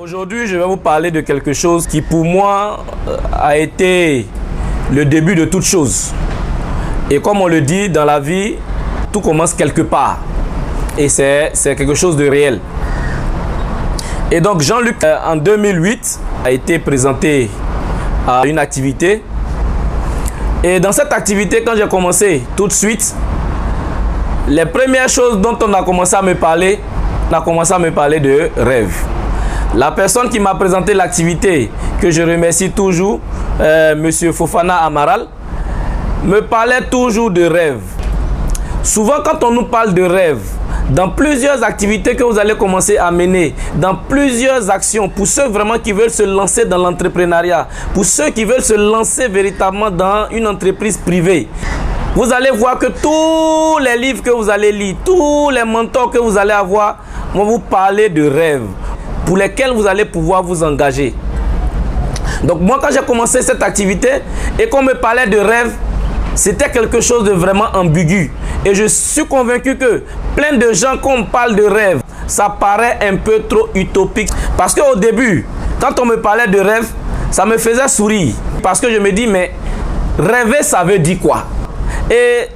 Aujourd'hui, je vais vous parler de quelque chose qui pour moi a été le début de toute chose. Et comme on le dit dans la vie, tout commence quelque part. Et c'est quelque chose de réel. Et donc Jean-Luc, en 2008, a été présenté à une activité. Et dans cette activité, quand j'ai commencé tout de suite, les premières choses dont on a commencé à me parler, de rêve. La personne qui m'a présenté l'activité, que je remercie toujours, Monsieur Fofana Amaral, me parlait toujours de rêve. Souvent, quand on nous parle de rêve, dans plusieurs activités que vous allez commencer à mener, dans plusieurs actions, pour ceux vraiment qui veulent se lancer dans l'entrepreneuriat, pour ceux qui veulent se lancer véritablement dans une entreprise privée, vous allez voir que tous les livres que vous allez lire, tous les mentors que vous allez avoir vont vous parler de rêves pour lesquels vous allez pouvoir vous engager. Donc moi, quand j'ai commencé cette activité et qu'on me parlait de rêve, c'était quelque chose de vraiment ambigu. Et je suis convaincu que plein de gens, quand on parle de rêve, ça paraît un peu trop utopique. Parce qu'au début, quand on me parlait de rêve, ça me faisait sourire. Parce que je me dis, mais rêver, ça veut dire quoi? Et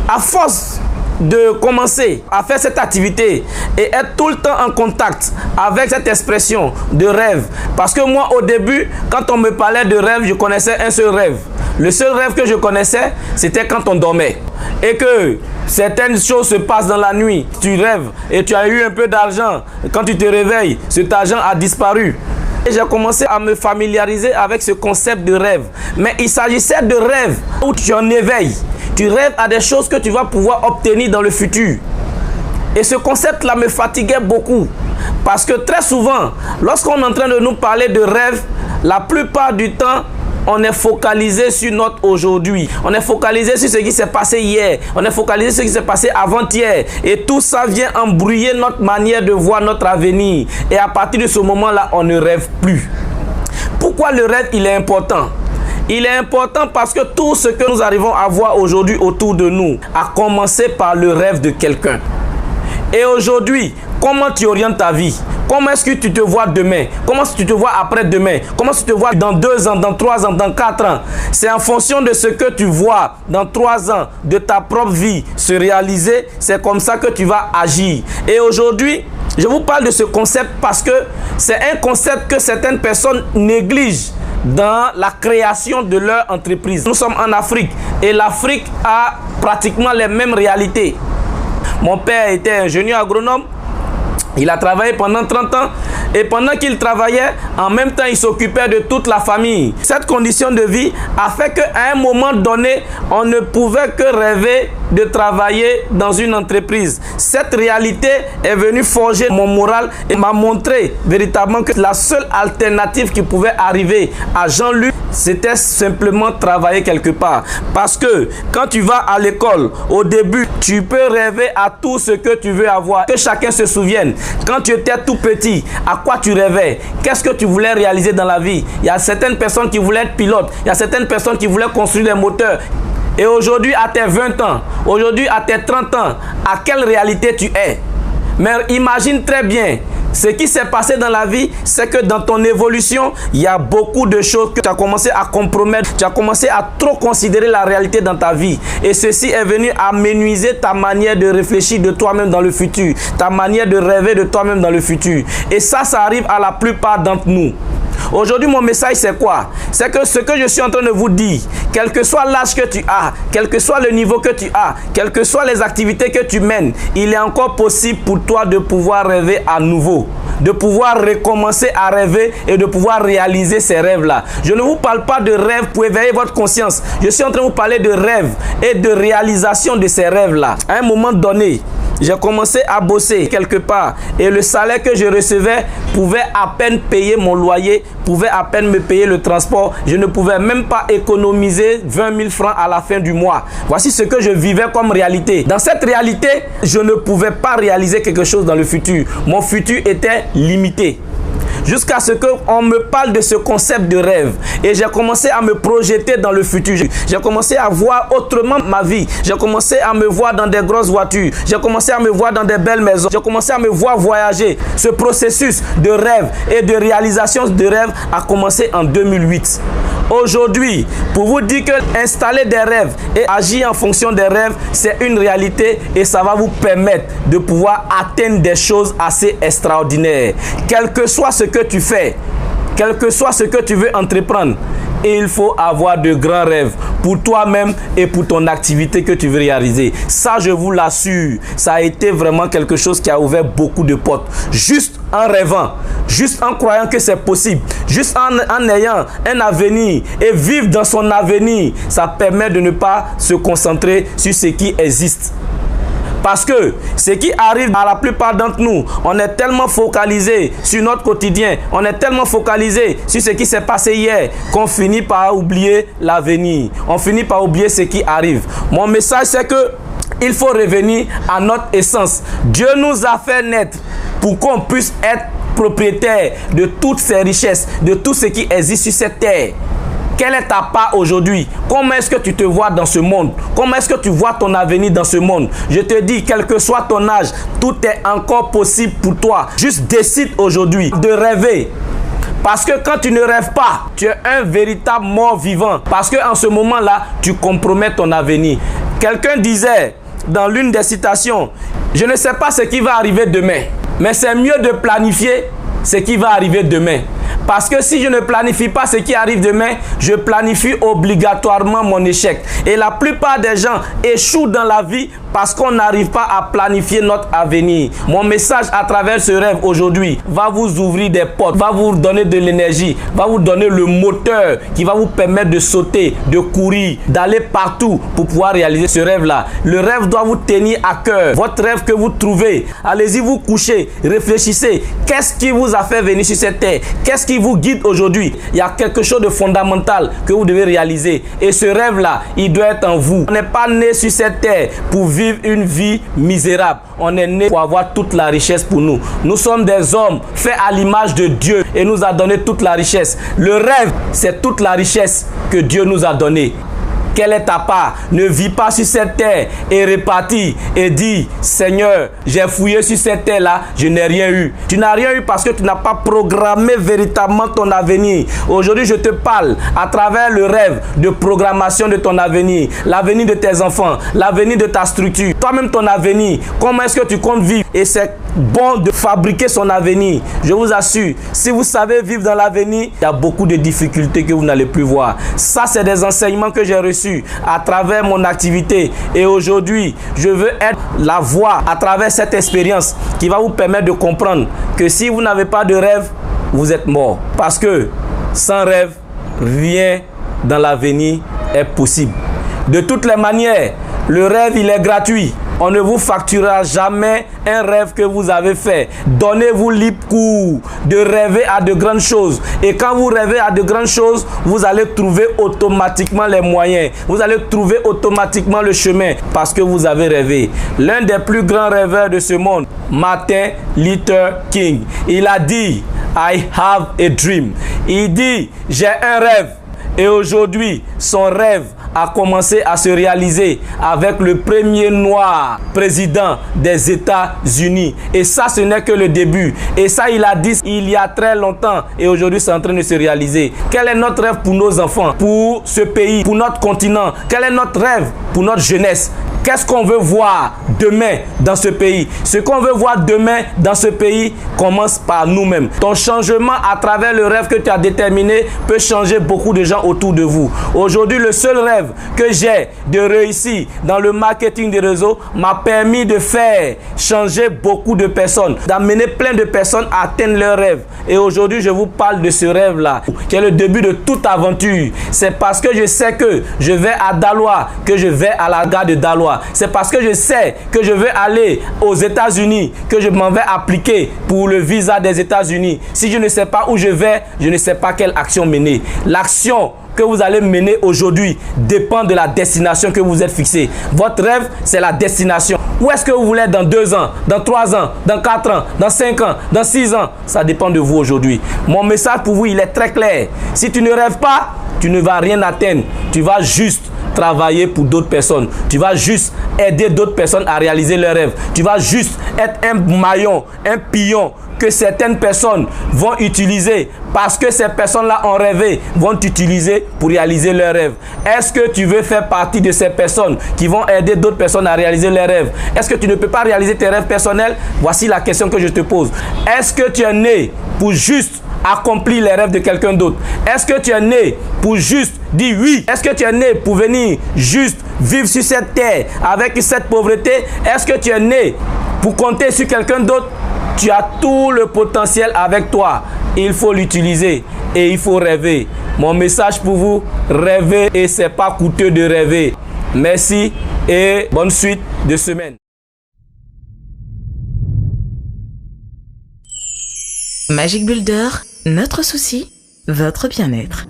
à force de commencer à faire cette activité et être tout le temps en contact avec cette expression de rêve, parce que moi au début, quand on me parlait de rêve, je connaissais un seul rêve. Le seul rêve que je connaissais, c'était quand on dormait et que certaines choses se passent dans la nuit. Tu rêves et tu as eu un peu d'argent. Quand tu te réveilles, cet argent a disparu. Et j'ai commencé à me familiariser avec ce concept de rêve. Mais il s'agissait de rêve où tu en éveilles. Tu rêves à des choses que tu vas pouvoir obtenir dans le futur. Et ce concept-là me fatiguait beaucoup. Parce que très souvent, lorsqu'on est en train de nous parler de rêve, la plupart du temps, on est focalisé sur notre aujourd'hui. On est focalisé sur ce qui s'est passé hier. On est focalisé sur ce qui s'est passé avant-hier. Et tout ça vient embrouiller notre manière de voir notre avenir. Et à partir de ce moment-là, on ne rêve plus. Pourquoi le rêve, il est important? Il est important parce que tout ce que nous arrivons à voir aujourd'hui autour de nous a commencé par le rêve de quelqu'un. Et aujourd'hui, comment tu orientes ta vie? Comment est-ce que tu te vois demain? Comment est-ce que tu te vois après-demain? Comment est-ce que tu te vois dans 2 ans, dans 3 ans, dans 4 ans? C'est en fonction de ce que tu vois dans 3 ans de ta propre vie se réaliser. C'est comme ça que tu vas agir. Et aujourd'hui, je vous parle de ce concept parce que c'est un concept que certaines personnes négligent dans la création de leur entreprise. Nous sommes en Afrique et l'Afrique a pratiquement les mêmes réalités. Mon père était ingénieur agronome. Il a travaillé pendant 30 ans et pendant qu'il travaillait, en même temps, il s'occupait de toute la famille. Cette condition de vie a fait qu'à un moment donné, on ne pouvait que rêver de travailler dans une entreprise. Cette réalité est venue forger mon moral et m'a montré véritablement que la seule alternative qui pouvait arriver à Jean-Luc, c'était simplement travailler quelque part. Parce que quand tu vas à l'école, au début, tu peux rêver à tout ce que tu veux avoir. Que chacun se souvienne. Quand tu étais tout petit, à quoi tu rêvais? Qu'est-ce que tu voulais réaliser dans la vie? Il y a certaines personnes qui voulaient être pilotes. Il y a certaines personnes qui voulaient construire des moteurs. Et aujourd'hui, à tes 20 ans, aujourd'hui, à tes 30 ans, à quelle réalité tu es? Mais imagine très bien, ce qui s'est passé dans la vie, c'est que dans ton évolution, il y a beaucoup de choses que tu as commencé à compromettre. Tu as commencé à trop considérer la réalité dans ta vie. Et ceci est venu amenuiser ta manière de réfléchir de toi-même dans le futur. Ta manière de rêver de toi-même dans le futur. Et ça arrive à la plupart d'entre nous. Aujourd'hui, mon message, c'est quoi? C'est que ce que je suis en train de vous dire, quel que soit l'âge que tu as, quel que soit le niveau que tu as, quelles que soient les activités que tu mènes, il est encore possible pour toi de pouvoir rêver à nouveau, de pouvoir recommencer à rêver et de pouvoir réaliser ces rêves-là. Je ne vous parle pas de rêves pour éveiller votre conscience. Je suis en train de vous parler de rêves et de réalisation de ces rêves-là. À un moment donné, j'ai commencé à bosser quelque part et le salaire que je recevais pouvait à peine payer mon loyer, pouvait à peine me payer le transport. Je ne pouvais même pas économiser 20 000 francs à la fin du mois. Voici ce que je vivais comme réalité. Dans cette réalité, je ne pouvais pas réaliser quelque chose dans le futur. Mon futur était limité. jusqu'à ce qu'on me parle de ce concept de rêve. Et j'ai commencé à me projeter dans le futur. J'ai commencé à voir autrement ma vie. J'ai commencé à me voir dans des grosses voitures. J'ai commencé à me voir dans des belles maisons. J'ai commencé à me voir voyager. Ce processus de rêve et de réalisation de rêve a commencé en 2008. Aujourd'hui, pour vous dire que installer des rêves et agir en fonction des rêves, c'est une réalité et ça va vous permettre de pouvoir atteindre des choses assez extraordinaires. Quel que soit ce que tu fais, quel que soit ce que tu veux entreprendre, il faut avoir de grands rêves pour toi-même et pour ton activité que tu veux réaliser. Ça, je vous l'assure, ça a été vraiment quelque chose qui a ouvert beaucoup de portes. Juste en rêvant, juste en croyant que c'est possible, juste en ayant un avenir et vivre dans son avenir, ça permet de ne pas se concentrer sur ce qui existe. Parce que ce qui arrive à la plupart d'entre nous, on est tellement focalisé sur notre quotidien, on est tellement focalisé sur ce qui s'est passé hier qu'on finit par oublier l'avenir. On finit par oublier ce qui arrive. Mon message, c'est que il faut revenir à notre essence. Dieu nous a fait naître pour qu'on puisse être propriétaire de toutes ces richesses, de tout ce qui existe sur cette terre. Quelle est ta part aujourd'hui? Comment est-ce que tu te vois dans ce monde? Comment est-ce que tu vois ton avenir dans ce monde? Je te dis, quel que soit ton âge, tout est encore possible pour toi. Juste décide aujourd'hui de rêver. Parce que quand tu ne rêves pas, tu es un véritable mort vivant. Parce qu'en ce moment-là, tu compromets ton avenir. Quelqu'un disait dans l'une des citations, je ne sais pas ce qui va arriver demain, mais c'est mieux de planifier ce qui va arriver demain. Parce que si je ne planifie pas ce qui arrive demain, je planifie obligatoirement mon échec. Et la plupart des gens échouent dans la vie parce qu'on n'arrive pas à planifier notre avenir. Mon message à travers ce rêve aujourd'hui va vous ouvrir des portes, va vous donner de l'énergie, va vous donner le moteur qui va vous permettre de sauter, de courir, d'aller partout pour pouvoir réaliser ce rêve-là. Le rêve doit vous tenir à cœur. Votre rêve que vous trouvez, allez-y vous coucher, réfléchissez. Qu'est-ce qui vous a fait venir sur cette terre? Qu'est-ce qui vous guide aujourd'hui? Il y a quelque chose de fondamental que vous devez réaliser. Et ce rêve-là, il doit être en vous. On n'est pas né sur cette terre pour vivre une vie misérable. On est né pour avoir toute la richesse pour nous. Nous sommes des hommes faits à l'image de Dieu et nous a donné toute la richesse. Le rêve, c'est toute la richesse que Dieu nous a donnée. Quelle est ta part? Ne vis pas sur cette terre et répartis et dis, Seigneur, j'ai fouillé sur cette terre-là, je n'ai rien eu. Tu n'as rien eu parce que tu n'as pas programmé véritablement ton avenir. Aujourd'hui, je te parle à travers le rêve de programmation de ton avenir, l'avenir de tes enfants, l'avenir de ta structure, toi-même ton avenir. Comment est-ce que tu comptes vivre? Et c'est bon de fabriquer son avenir. Je vous assure, si vous savez vivre dans l'avenir, il y a beaucoup de difficultés que vous n'allez plus voir. Ça, c'est des enseignements que j'ai reçus à travers mon activité et aujourd'hui je veux être la voix à travers cette expérience qui va vous permettre de comprendre que si vous n'avez pas de rêve, vous êtes mort, parce que sans rêve, rien dans l'avenir est possible. De toutes les manières, le rêve il est gratuit. On ne vous facturera jamais un rêve que vous avez fait. Donnez-vous libre cours de rêver à de grandes choses. Et quand vous rêvez à de grandes choses, vous allez trouver automatiquement les moyens. Vous allez trouver automatiquement le chemin parce que vous avez rêvé. L'un des plus grands rêveurs de ce monde, Martin Luther King, il a dit « I have a dream ». Il dit « j'ai un rêve ». Et aujourd'hui, son rêve a commencé à se réaliser avec le premier noir président des États-Unis. Et ça, ce n'est que le début. Et ça, il a dit il y a très longtemps. Et aujourd'hui, c'est en train de se réaliser. Quel est notre rêve pour nos enfants, pour ce pays, pour notre continent? Quel est notre rêve pour notre jeunesse? Qu'est-ce qu'on veut voir demain dans ce pays? Ce qu'on veut voir demain dans ce pays commence par nous-mêmes. Ton changement à travers le rêve que tu as déterminé peut changer beaucoup de gens autour de vous. Aujourd'hui, le seul rêve que j'ai de réussir dans le marketing des réseaux m'a permis de faire changer beaucoup de personnes, d'amener plein de personnes à atteindre leurs rêves. Et aujourd'hui, je vous parle de ce rêve-là, qui est le début de toute aventure. C'est parce que je sais que je vais à Daloa que je vais à la gare de Daloa. C'est parce que je sais que je veux aller aux États-Unis que je m'en vais appliquer pour le visa des États-Unis. Si je ne sais pas où je vais, je ne sais pas quelle action mener. L'action que vous allez mener aujourd'hui dépend de la destination que vous êtes fixée. Votre rêve, c'est la destination. Où est-ce que vous voulez être dans 2 ans, dans 3 ans, dans 4 ans, dans 5 ans, dans 6 ans? Ça dépend de vous aujourd'hui. Mon message pour vous, il est très clair. Si tu ne rêves pas, tu ne vas rien atteindre. Tu vas juste travailler pour d'autres personnes. Tu vas juste aider d'autres personnes à réaliser leurs rêves. Tu vas juste être un maillon, un pion que certaines personnes vont utiliser parce que ces personnes-là ont rêvé, vont t'utiliser pour réaliser leurs rêves. Est-ce que tu veux faire partie de ces personnes qui vont aider d'autres personnes à réaliser leurs rêves? Est-ce que tu ne peux pas réaliser tes rêves personnels? Voici la question que je te pose. Est-ce que tu es né pour juste accomplir les rêves de quelqu'un d'autre? Est-ce que tu es né pour juste dire oui? Est-ce que tu es né pour venir juste vivre sur cette terre avec cette pauvreté? Est-ce que tu es né pour compter sur quelqu'un d'autre? Tu as tout le potentiel avec toi. Il faut l'utiliser et il faut rêver. Mon message pour vous, rêvez et c'est pas coûteux de rêver. Merci et bonne suite de semaine. Magic Builder, notre souci, votre bien-être.